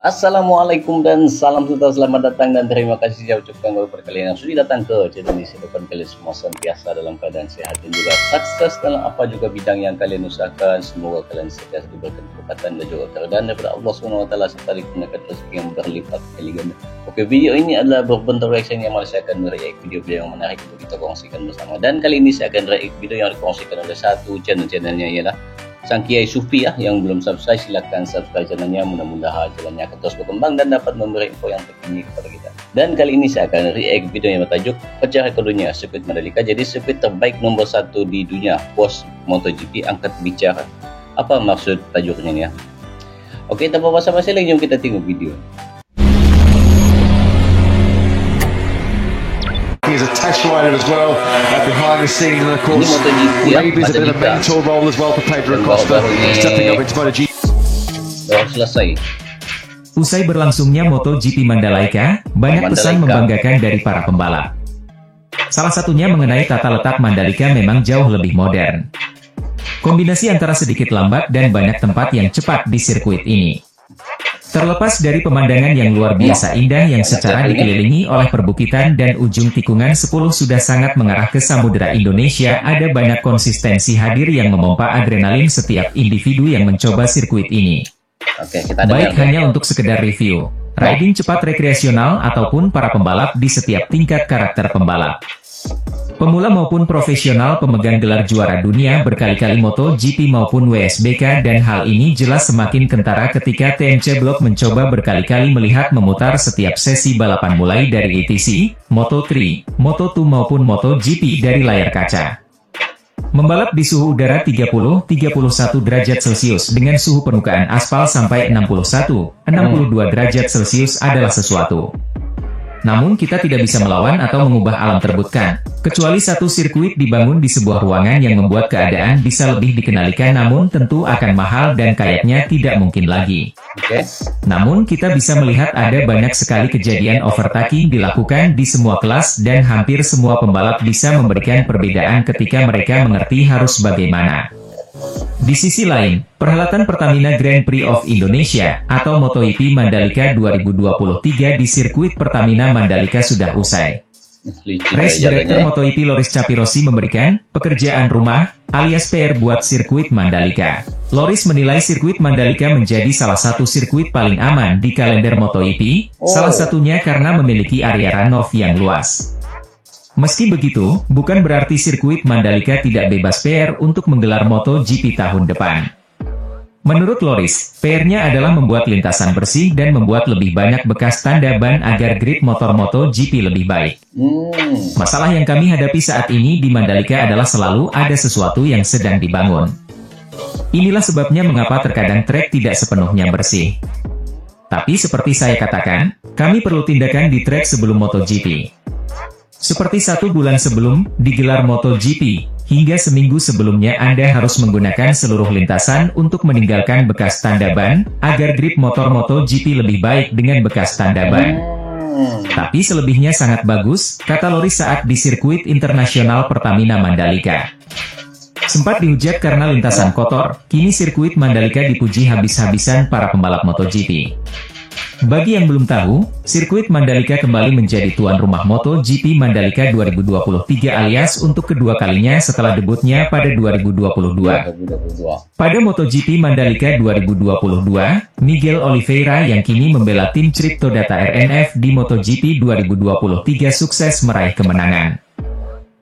Assalamualaikum dan salam sejahtera, selamat datang dan terima kasih saya ucapkan kepada kalian yang sudah datang ke channel ini. Saya doakan kalian semua senantiasa dalam keadaan sehat dan juga sukses dalam apa juga bidang yang kalian usahakan. Semoga kalian senantiasa diberikan keberkatan dan juga keridhaan daripada Allah SWT serta dikenakan rezeki yang berlipat kali ganda. Oke, video ini adalah berbentuk reaction yang saya akan mereact video-video yang menarik untuk kita kongsikan bersama. Dan kali ini saya akan react video yang dikongsikan oleh satu channelnya ialah Sang Kiai Sufi ya. Yang belum subscribe silahkan subscribe channelnya, mudah-mudahan channelnya akan terus berkembang dan dapat memberi info yang terkini kepada kita. Dan kali ini saya akan react video yang bertajuk pecah rekor dunia sirkuit Mandalika, jadi sirkuit terbaik nomor 1 di dunia, pos MotoGP angkat bicara. Apa maksud tajuknya ini ya? Oke, tanpa basa-basi lagi, jom kita tengok video. He's a test rider as well, behind the scenes, and of course, maybe a bit of a mentor role as well for Pedro Acosta, stepping up into MotoGP. Selesai. Usai berlangsungnya MotoGP Mandalika, banyak pesan membanggakan dari para pembalap. Salah satunya mengenai tata letak Mandalika memang jauh lebih modern. Kombinasi antara sedikit lambat dan banyak tempat yang cepat di sirkuit ini. Terlepas dari pemandangan yang luar biasa indah yang secara dikelilingi oleh perbukitan dan ujung tikungan 10 sudah sangat mengarah ke Samudera Indonesia, ada banyak konsistensi hadir yang memompa adrenalin setiap individu yang mencoba sirkuit ini. Baik hanya untuk sekedar review, riding cepat rekreasional ataupun para pembalap di setiap tingkat karakter pembalap. Pemula maupun profesional pemegang gelar juara dunia berkali-kali MotoGP maupun WSBK, dan hal ini jelas semakin kentara ketika TMC Block mencoba berkali-kali melihat memutar setiap sesi balapan mulai dari ETC, Moto3, Moto2 maupun MotoGP dari layar kaca. Membalap di suhu udara 30-31 derajat Celcius dengan suhu permukaan aspal sampai 61-62 derajat Celcius adalah sesuatu. Namun kita tidak bisa melawan atau mengubah alam terbutkan, kecuali satu sirkuit dibangun di sebuah ruangan yang membuat keadaan bisa lebih dikendalikan, namun tentu akan mahal dan kayaknya tidak mungkin lagi. Namun kita bisa melihat ada banyak sekali kejadian overtaking dilakukan di semua kelas dan hampir semua pembalap bisa memberikan perbedaan ketika mereka mengerti harus bagaimana. Di sisi lain, perhelatan Pertamina Grand Prix of Indonesia atau MotoGP Mandalika 2023 di sirkuit Pertamina Mandalika sudah usai. Race Director MotoGP Loris Capirossi memberikan pekerjaan rumah alias PR buat sirkuit Mandalika. Loris menilai sirkuit Mandalika menjadi salah satu sirkuit paling aman di kalender MotoGP, salah satunya karena memiliki area runoff yang luas. Meski begitu, bukan berarti sirkuit Mandalika tidak bebas PR untuk menggelar MotoGP tahun depan. Menurut Loris, PR-nya adalah membuat lintasan bersih dan membuat lebih banyak bekas tanda ban agar grip motor MotoGP lebih baik. Masalah yang kami hadapi saat ini di Mandalika adalah selalu ada sesuatu yang sedang dibangun. Inilah sebabnya mengapa terkadang trek tidak sepenuhnya bersih. Tapi seperti saya katakan, kami perlu tindakan di trek sebelum MotoGP. Seperti 1 bulan sebelum digelar MotoGP, hingga seminggu sebelumnya Anda harus menggunakan seluruh lintasan untuk meninggalkan bekas tanda ban, agar grip motor MotoGP lebih baik dengan bekas tanda ban. Tapi selebihnya sangat bagus, kata Loris saat di sirkuit internasional Pertamina Mandalika. Sempat dihujat karena lintasan kotor, kini sirkuit Mandalika dipuji habis-habisan para pembalap MotoGP. Bagi yang belum tahu, sirkuit Mandalika kembali menjadi tuan rumah MotoGP Mandalika 2023 alias untuk kedua kalinya setelah debutnya pada 2022. Pada MotoGP Mandalika 2022, Miguel Oliveira yang kini membela tim Triptodata RNF di MotoGP 2023 sukses meraih kemenangan.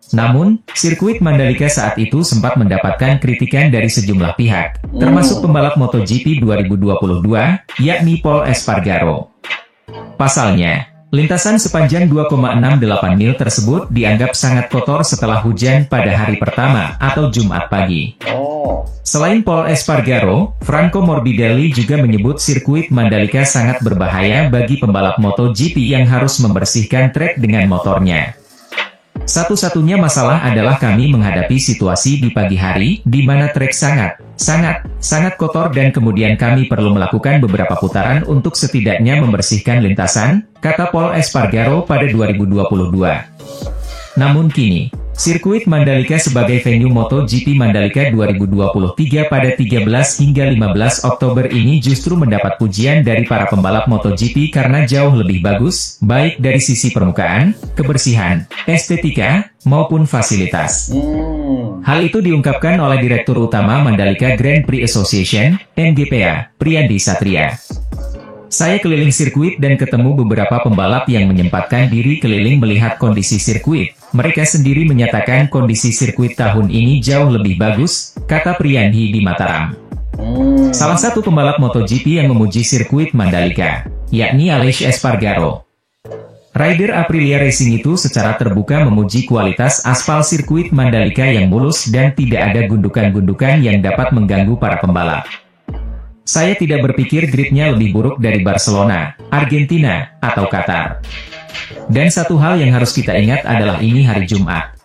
Namun, sirkuit Mandalika saat itu sempat mendapatkan kritikan dari sejumlah pihak, termasuk pembalap MotoGP 2022, yakni Pol Espargaro. Pasalnya, lintasan sepanjang 2,68 mil tersebut dianggap sangat kotor setelah hujan pada hari pertama atau Jumat pagi. Selain Pol Espargaro, Franco Morbidelli juga menyebut sirkuit Mandalika sangat berbahaya bagi pembalap MotoGP yang harus membersihkan trek dengan motornya. Satu-satunya masalah adalah kami menghadapi situasi di pagi hari, di mana trek sangat kotor dan kemudian kami perlu melakukan beberapa putaran untuk setidaknya membersihkan lintasan, kata Pol Espargaro pada 2022. Namun kini, sirkuit Mandalika sebagai venue MotoGP Mandalika 2023 pada 13 hingga 15 Oktober ini justru mendapat pujian dari para pembalap MotoGP karena jauh lebih bagus, baik dari sisi permukaan, kebersihan, estetika, maupun fasilitas. Hal itu diungkapkan oleh Direktur Utama Mandalika Grand Prix Association, MGPA, Priyandi Satria. Saya keliling sirkuit dan ketemu beberapa pembalap yang menyempatkan diri keliling melihat kondisi sirkuit. Mereka sendiri menyatakan kondisi sirkuit tahun ini jauh lebih bagus, kata Priyandi di Mataram. Salah satu pembalap MotoGP yang memuji sirkuit Mandalika, yakni Aleix Espargaro. Rider Aprilia Racing itu secara terbuka memuji kualitas aspal sirkuit Mandalika yang mulus dan tidak ada gundukan-gundukan yang dapat mengganggu para pembalap. Saya tidak berpikir gripnya lebih buruk dari Barcelona, Argentina, atau Qatar. Dan satu hal yang harus kita ingat adalah ini hari Jumat.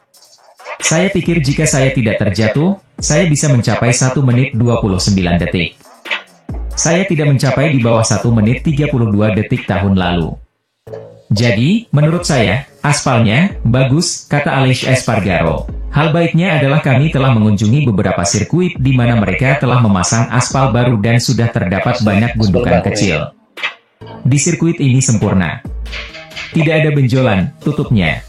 Saya pikir jika saya tidak terjatuh, saya bisa mencapai 1 menit 29 detik. Saya tidak mencapai di bawah 1 menit 32 detik tahun lalu. Jadi, menurut saya, aspalnya bagus, kata Aleix Espargaro. Hal baiknya adalah kami telah mengunjungi beberapa sirkuit di mana mereka telah memasang aspal baru dan sudah terdapat banyak gundukan kecil. Di sirkuit ini sempurna. Tidak ada benjolan, tutupnya.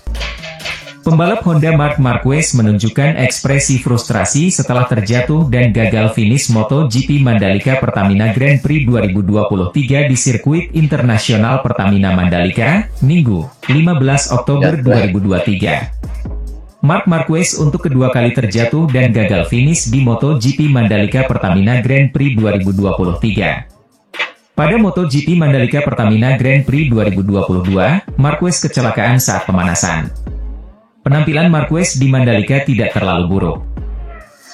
Pembalap Honda Marc Marquez menunjukkan ekspresi frustrasi setelah terjatuh dan gagal finish MotoGP Mandalika Pertamina Grand Prix 2023 di sirkuit internasional Pertamina Mandalika, Minggu, 15 Oktober 2023. Marc Marquez untuk kedua kali terjatuh dan gagal finish di MotoGP Mandalika Pertamina Grand Prix 2023. Pada MotoGP Mandalika Pertamina Grand Prix 2022, Marquez kecelakaan saat pemanasan. Penampilan Marquez di Mandalika tidak terlalu buruk.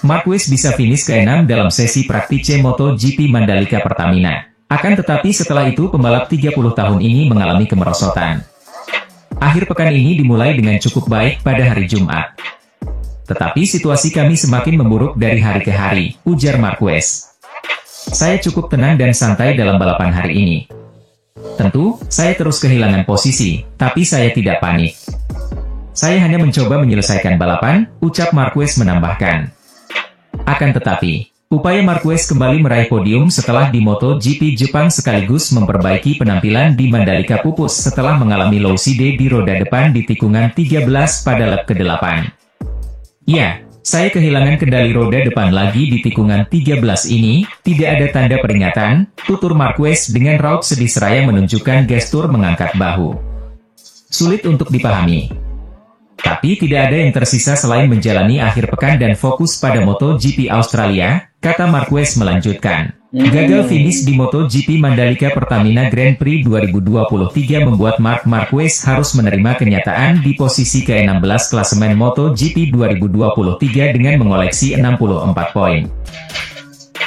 Marquez bisa finish ke-6 dalam sesi praktice MotoGP Mandalika Pertamina. Akan tetapi setelah itu pembalap 30 tahun ini mengalami kemerosotan. Akhir pekan ini dimulai dengan cukup baik pada hari Jumat. Tetapi situasi kami semakin memburuk dari hari ke hari, ujar Marquez. Saya cukup tenang dan santai dalam balapan hari ini. Tentu, saya terus kehilangan posisi, tapi saya tidak panik. Saya hanya mencoba menyelesaikan balapan, ucap Marquez menambahkan. Akan tetapi, upaya Marquez kembali meraih podium setelah di MotoGP Jepang sekaligus memperbaiki penampilan di Mandalika pupus setelah mengalami low CD di roda depan di tikungan 13 pada lap ke-8. Ya, saya kehilangan kendali roda depan lagi di tikungan 13 ini, tidak ada tanda peringatan, tutur Marquez dengan raut sedih seraya menunjukkan gestur mengangkat bahu. Sulit untuk dipahami. Tapi tidak ada yang tersisa selain menjalani akhir pekan dan fokus pada MotoGP Australia, kata Marquez melanjutkan. Gagal finish di MotoGP Mandalika Pertamina Grand Prix 2023 membuat Marc Marquez harus menerima kenyataan di posisi ke-16 klasemen MotoGP 2023 dengan mengoleksi 64 poin.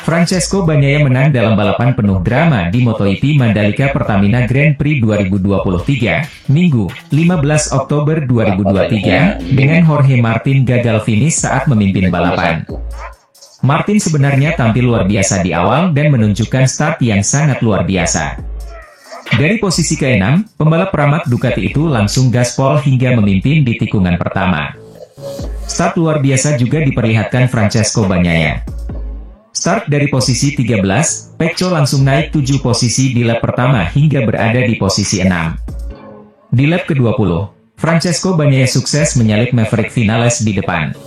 Francesco Bagnaia menang dalam balapan penuh drama di MotoGP Mandalika Pertamina Grand Prix 2023, Minggu, 15 Oktober 2023, dengan Jorge Martin gagal finish saat memimpin balapan. Martin sebenarnya tampil luar biasa di awal dan menunjukkan start yang sangat luar biasa. Dari posisi ke-6, pembalap Pramac Ducati itu langsung gaspol hingga memimpin di tikungan pertama. Start luar biasa juga diperlihatkan Francesco Bagnaia. Start dari posisi 13, Pecco langsung naik 7 posisi di lap pertama hingga berada di posisi 6. Di lap ke-20, Francesco Bagnaia sukses menyalip Maverick Vinales di depan.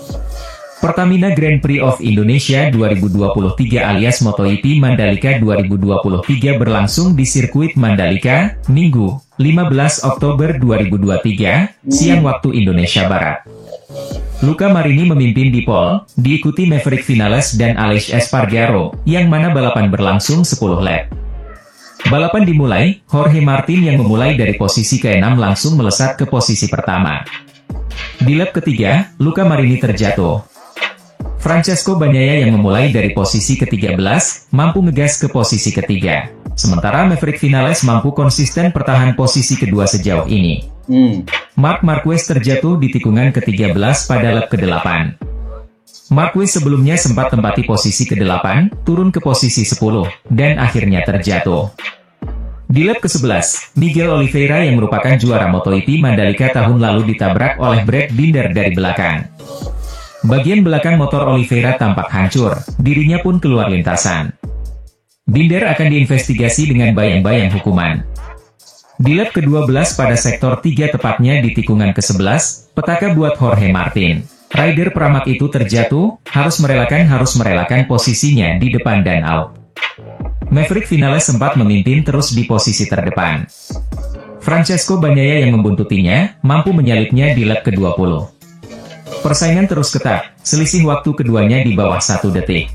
Pertamina Grand Prix of Indonesia 2023 alias MotoGP Mandalika 2023 berlangsung di sirkuit Mandalika, Minggu, 15 Oktober 2023, siang waktu Indonesia Barat. Luca Marini memimpin di pole, diikuti Maverick Vinales dan Aleix Espargaro, yang mana balapan berlangsung 10 lap. Balapan dimulai, Jorge Martin yang memulai dari posisi ke-6 langsung melesat ke posisi pertama. Di lap ketiga, Luca Marini terjatuh. Francesco Bagnaia yang memulai dari posisi ke-13, mampu ngegas ke posisi ketiga. Sementara Maverick Vinales mampu konsisten pertahan posisi kedua sejauh ini. Marc Marquez terjatuh di tikungan ke-13 pada lap ke-8. Marquez sebelumnya sempat tempati posisi ke-8, turun ke posisi 10, dan akhirnya terjatuh. Di lap ke-11, Miguel Oliveira yang merupakan juara MotoGP Mandalika tahun lalu ditabrak oleh Brad Binder dari belakang. Bagian belakang motor Oliveira tampak hancur, dirinya pun keluar lintasan. Binder akan diinvestigasi dengan bayang-bayang hukuman. Di lap ke-12 pada sektor 3 tepatnya di tikungan ke-11, petaka buat Jorge Martin. Rider Pramac itu terjatuh, harus merelakan posisinya di depan dan out. Maverick Vinales sempat memimpin terus di posisi terdepan. Francesco Bagnaia yang membuntutinya, mampu menyalipnya di lap ke-20. Persaingan terus ketat, selisih waktu keduanya di bawah 1 detik.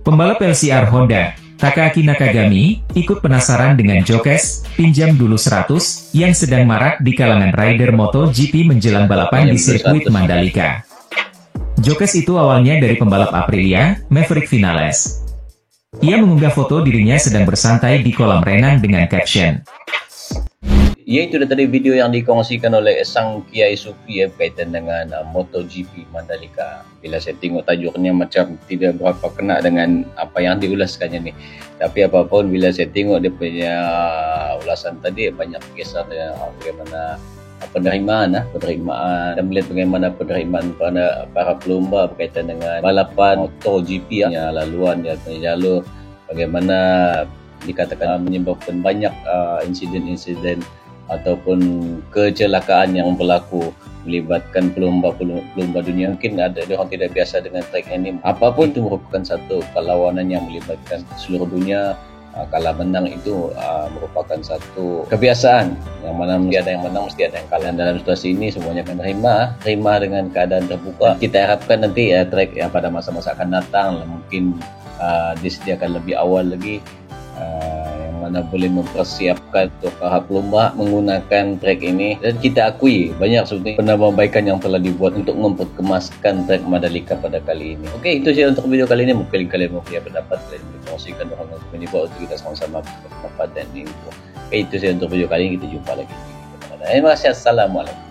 Pembalap LCR Honda, Takaaki Nakagami, ikut penasaran dengan jokes, pinjam dulu 100, yang sedang marak di kalangan rider MotoGP menjelang balapan di sirkuit Mandalika. Jokes itu awalnya dari pembalap Aprilia, Maverick Vinales. Ia mengunggah foto dirinya sedang bersantai di kolam renang dengan caption. Ya, itu tadi video yang dikongsikan oleh Sang Kiai Sufi berkaitan dengan MotoGP Mandalika. Bila saya tengok tajuknya macam tidak berapa kena dengan apa yang diulaskannya nih. Tapi apapun, bila saya tengok dia punya ulasan tadi, banyak kisah bagaimana penerimaan dan melihat bagaimana penerimaan pada para pelumba berkaitan dengan balapan MotoGP laluan dia punya jalur, bagaimana dikatakan menyebabkan banyak insiden-insiden ataupun kecelakaan yang berlaku melibatkan pelumba dunia. Mungkin ada orang tidak biasa dengan track ini. Apapun itu merupakan satu perlawanan yang melibatkan seluruh dunia. Kalah menang itu merupakan satu kebiasaan, yang mana mesti ada yang menang, mesti ada yang kalah. Dalam situasi ini semuanya akan terima dengan keadaan terbuka. Kita harapkan nanti track yang pada masa-masa akan datang mungkin disediakan lebih awal lagi, yang mana boleh mempersiapkan untuk para pelumba menggunakan track ini. Dan kita akui banyak sebenarnya penambahbaikan yang telah dibuat untuk memperkemaskan track Mandalika pada kali ini. Oke, itu saja untuk video kali ini. Mungkin kalian mempunyai pendapat, kalian boleh kongsikan dengan komen di bawah untuk kita sama-sama berpendapat dan info. Oke, itu saja untuk video kali ini. Kita jumpa lagi. Terima kasih. Assalamualaikum.